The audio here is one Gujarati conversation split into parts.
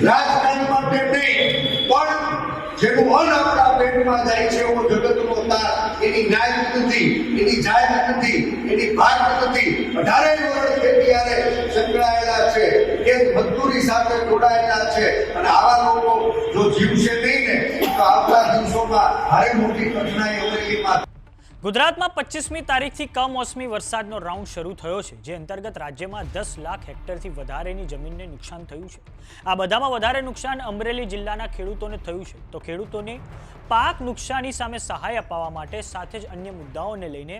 રાજકારણ માટે નહીં, પણ જેનું અન્ન આપણા પેટમાં જાય છે એવો જગતનો તાર, એની ન્યાય નથી, એની જાહેર નથી, એની ભાગ નથી, 18 વર્ષ ખેતી હારે સંકળાયેલા છે, એ મજદૂરી સાથે જોડાયેલા છે, અને આવા લોકો જો જીવશે નહીં ને તો આવતા દિવસોમાં ભારે મોટી કઠણાઈ અમરેલીમાં. ગુજરાતમાં 25મી તારીખથી કમોસમી વરસાદનો રાઉન્ડ શરૂ થયો છે, જે અંતર્ગત રાજ્યમાં 10 લાખ હેક્ટરથી વધારેની જમીનને નુકસાન થયું છે. આ બધામાં વધારે નુકસાન અમરેલી જિલ્લાના ખેડૂતોને થયું છે. તો ખેડૂતોને પાક નુકસાની સામે સહાય અપાવવા માટે સાથે જ અન્ય મુદ્દાઓને લઈને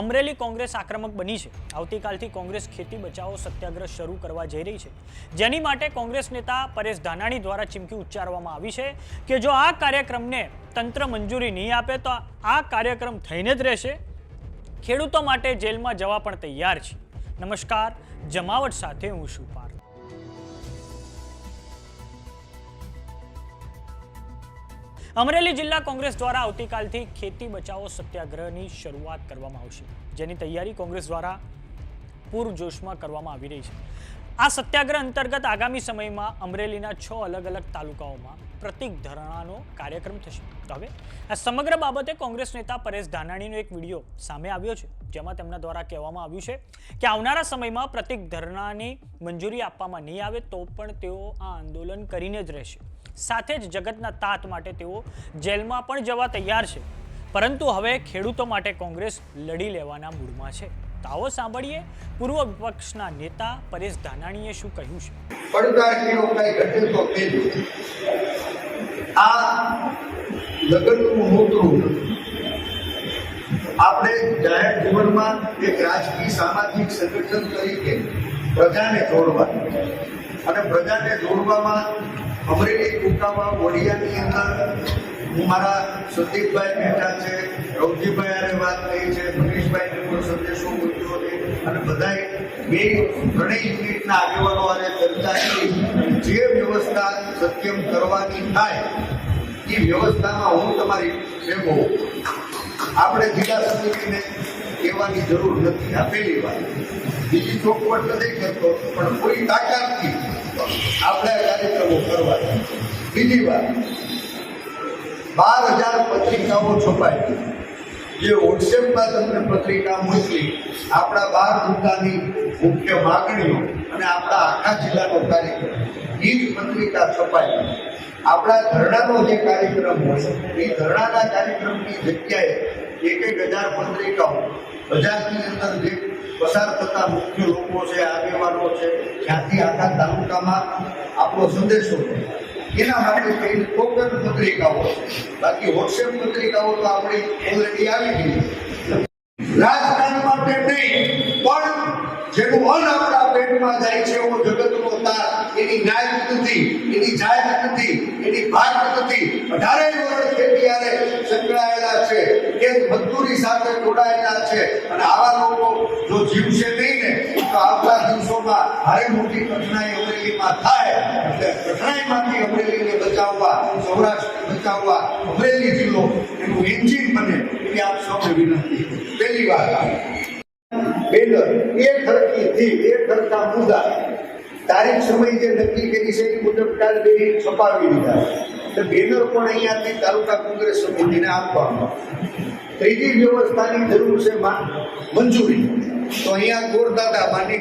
અમરેલી કોંગ્રેસ આક્રમક બની છે. આવતીકાલથી કોંગ્રેસ ખેતી બચાવો સત્યાગ્રહ શરૂ કરવા જઈ રહી છે, જેની માટે કોંગ્રેસ નેતા પરેશ ધાનાણી દ્વારા ચીમકી ઉચ્ચારવામાં આવી છે કે જો આ કાર્યક્રમને તંત્ર મંજૂરી નહીં આપે તો આ કાર્યક્રમ થઈને જ રહેશે. ખેડૂતો માટે જેલમાં જવા પણ તૈયાર છે. નમસ્કાર, જમાવટ સાથે હું છું પાર્થ. અમરેલી જિલ્લા કોંગ્રેસ દ્વારા આવતીકાલથી ખેતી બચાવો સત્યાગ્રહની શરૂઆત કરવામાં આવશે, જેની તૈયારી કોંગ્રેસ દ્વારા પૂરજોશમાં કરવામાં આવી રહી છે. આ સત્યાગ્રહ અંતર્ગત આગામી સમયમાં અમરેલીના 6 અલગ અલગ તાલુકાઓમાં પ્રતિક ધરણાનો કાર્યક્રમ થશે. તો હવે આ સમગ્ર બાબતે કોંગ્રેસ નેતા પરેશ ધાનાણીનો એક વિડીયો સામે આવ્યો છે, જેમાં તેમના દ્વારા કહેવામાં આવ્યું છે કે આવનારા સમયમાં પ્રતિક ધરણાની મંજૂરી આપવામાં નહીં આવે તો પણ તેઓ આ આંદોલન કરીને જ રહેશે. સાથે જ જગતના તાત માટે તેઓ જેલમાં પણ જવા તૈયાર છે. પરંતુ હવે ખેડૂતો માટે કોંગ્રેસ લડી લેવાના મૂડમાં છે. તો આવો સાંભળીએ પૂર્વ વિપક્ષના નેતા પરેશ ધાનાણીએ શું કહ્યું છે. પડકારીઓ કઈ ઘટે તો પેલું આ લગ્નનું નોતરું આપણે જાહેર જીવનમાં એક રાજકીય સામાજિક સંગઠન તરીકે પ્રજાને જોડવા અને પ્રજાને જોડવામાં અમરેલી કુકામાં વડિયાની અંદર હું મારા સંદીપભાઈ બેઠા છે, રવજીભાઈ આરે વાત થઈ છે, મનીષભાઈને પણ સંદેશો મૂક્યો છે, અને બધાએ ત્રણેય યુનિટના આગેવાનો આરે ચર્ચા કરી જે વ્યવસ્થા સક્ષમ કરવાની થાય એ વ્યવસ્થામાં હું તમારી ભેગો. આપણે જિલ્લા સમિતિને કહેવાની જરૂર નથી. આ પહેલી વાત. બીજી ચોખવટ નથી કરતો, પણ કોઈ તાકાતથી આપણે આ કાર્યક્રમો કરવા. બીજી વાત, 12,000 પત્રિકાઓ છપાઈ, જે વોટ્સએપમાં તમને પત્રિકા મોકલી આપણા 12 મુદ્દાની મુખ્ય માગણીઓ અને આપણા આખા જિલ્લાનો કાર્યક્રમ, એ જ પત્રિકા છપાઈ. આપણા ધરણાનો જે કાર્યક્રમ હોય એ ધરણાના કાર્યક્રમની જગ્યાએ 1,000 પત્રિકાઓ બજારની અંદર જે પસાર થતા મુખ્ય લોકો છે, આગેવાનો છે, ત્યાંથી આખા તાલુકામાં આપણો સંદેશો એના માટે કઈ ટોકન પત્રિકાઓ, બાકી વોટ્સએપ પત્રિકાઓ તો આપણી ઓલરેડી આવી ગઈ. રાજકારણ માટે નહીં, પણ જેનું અન્ન આપણા પેટમાં જાય છે એવો જગતનો તાર, એની ન્યાય નથી, એની જાહેર નથી, એની ભાગ નથી, 18 વર્ષ ખેતી હારે સંકળાયેલા છે, એ મજદૂરી સાથે જોડાયેલા છે, અને આવા લોકો જો જીવશે નહીં ને તો આવતા દિવસોમાં ભારે મોટી કઠણાઈ અમરેલીમાં થાય. એટલે કઠણાઈમાંથી અમરેલીને બચાવવા, સૌરાષ્ટ્રને બચાવવા અમરેલી જિલ્લો એનું એન્જિન બને એવી આપ સૌને વિનંતી. પહેલી વાત, બેનર એક ખર્ચા મુદ્દા તારીખ સમય જે નક્કી કરી છે એ મુજબ કાલ બે છપાવી દીધા. એટલે બેનર પણ અહીંયાથી તાલુકા કોંગ્રેસ સમિતિને આપવામાં. ત્રીજી વ્યવસ્થાની જરૂર છે મંજૂરી. તો અહીંયા ગોરદાદા માની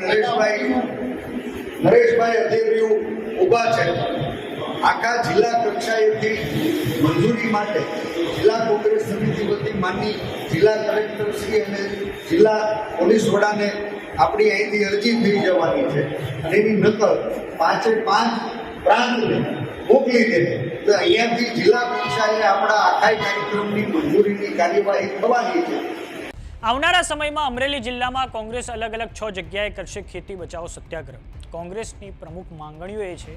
નરેશભાઈ અધેરીઓ ઊભા છે. આખા જિલ્લા કક્ષાએથી મંજૂરી માટે જિલ્લા કોંગ્રેસ સમિતિ વતી માનની જિલ્લા કલેક્ટરશ્રી અને જિલ્લા પોલીસ વડાને આપણી અહીંથી અરજી થઈ જવાની છે, અને એની નકલ 5 પ્રાંતને મોકલી દે. તો અહીંયાથી જિલ્લા કક્ષાએ આપણા આખા કાર્યક્રમની મંજૂરીની કાર્યવાહી થવાની છે. આવનારા સમયમાં અમરેલી જિલ્લામાં કોંગ્રેસ અલગ અલગ 6 જગ્યાએ કરશે ખેતી બચાવો સત્યાગ્રહ. કોંગ્રેસની પ્રમુખ માંગણીઓ એ છે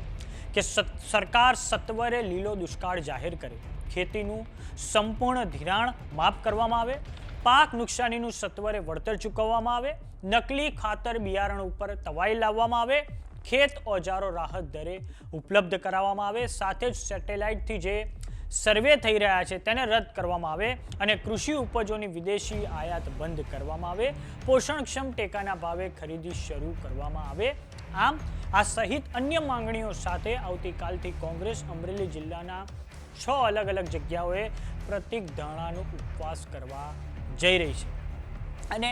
કે સરકાર સત્વરે લીલો દુષ્કાળ જાહેર કરે, ખેતીનું સંપૂર્ણ ધિરાણ માફ કરવામાં આવે, પાક નુકસાનીનું સત્વરે વળતર ચૂકવવામાં આવે, નકલી ખાતર બિયારણ ઉપર તવાઈ લાવવામાં આવે, ખેત ઓજારો રાહત દરે ઉપલબ્ધ કરાવવામાં આવે, સાથે જ સેટેલાઇટથી જે સર્વે થઈ રહ્યા છે તેને રદ કરવામાં આવે, અને કૃષિ ઉપજોની વિદેશી આયાત બંધ કરવામાં આવે, પોષણક્ષમ ટેકાના ભાવે ખરીદી શરૂ કરવામાં આવે. આમ આ સહિત અન્ય માંગણીઓ સાથે આવતીકાલથી કોંગ્રેસ અમરેલી જિલ્લાના 6 અલગ અલગ જગ્યાઓએ પ્રતીક ધારણાનો ઉપવાસ કરવા જઈ રહી છે. અને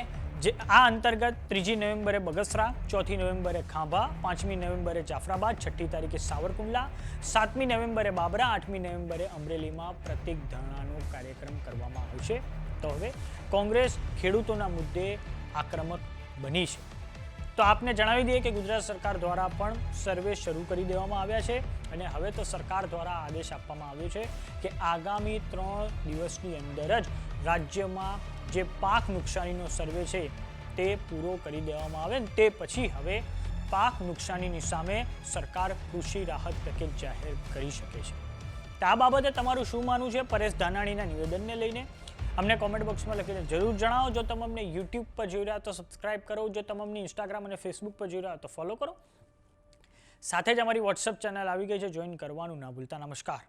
આ અંતર્ગત 3જી નવેમ્બરે બગસરા, 4થી નવેમ્બરે ખાંભા, 5મી નવેમ્બરે જાફરાબાદ, 6ઠ્ઠી તારીખે સાવરકુંડલા, 7મી નવેમ્બરે બાબરા, 8મી નવેમ્બરે અમરેલીમાં પ્રતીક ધારણાનો કાર્યક્રમ કરવામાં આવશે. તો હવે કોંગ્રેસ ખેડૂતોના મુદ્દે આક્રમક બની છે. તો આપને જણાવી દઈએ કે ગુજરાત સરકાર દ્વારા પણ સર્વે શરૂ કરી દેવામાં આવ્યા છે અને હવે તો સરકાર દ્વારા આદેશ આપવામાં આવ્યો છે કે આગામી 3 દિવસની અંદર જ રાજ્યમાં જે પાક નુકસાનીનો સર્વે છે તે પૂરો કરી દેવામાં આવે ને તે પછી હવે પાક નુકસાનીની સામે સરકાર કૃષિ રાહત પેકેજ જાહેર કરી શકે છે. તો આ બાબતે તમારું શું માનવું છે પરેશ ધાનાણીના નિવેદનને લઈને અમને કોમેન્ટ બોક્સમાં લખીને જરૂર જણાવો. જો તમે અમને યુટ્યુબ પર જોઈ રહ્યા તો સબસ્ક્રાઇબ કરો, જો તમે અમને ઇન્સ્ટાગ્રામ અને ફેસબુક પર જોઈ રહ્યા તો ફોલો કરો. સાથે જ અમારી વોટ્સઅપ ચેનલ આવી ગઈ છે, જોઈન કરવાનું ના ભૂલતા. નમસ્કાર.